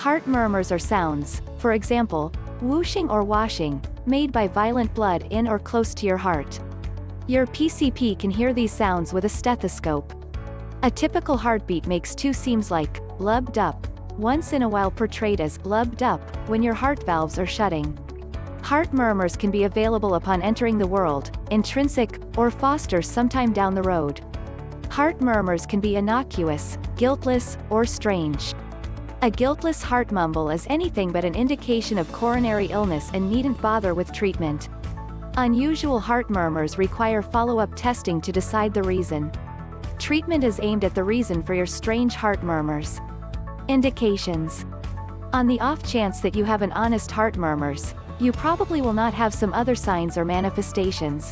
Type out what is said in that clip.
Heart murmurs are sounds, for example, whooshing or washing, made by violent blood in or close to your heart. Your PCP can hear these sounds with a stethoscope. A typical heartbeat makes two seems like lubbed up, once in a while portrayed as lubbed up, when your heart valves are shutting. Heart murmurs can be available upon entering the world, intrinsic, or foster sometime down the road. Heart murmurs can be innocuous, guiltless, or strange. A guiltless heart mumble is anything but an indication of coronary illness and needn't bother with treatment. Unusual heart murmurs require follow-up testing to decide the reason. Treatment is aimed at the reason for your strange heart murmurs. Indications. On the off chance that you have an honest heart murmurs, you probably will not have some other signs or manifestations.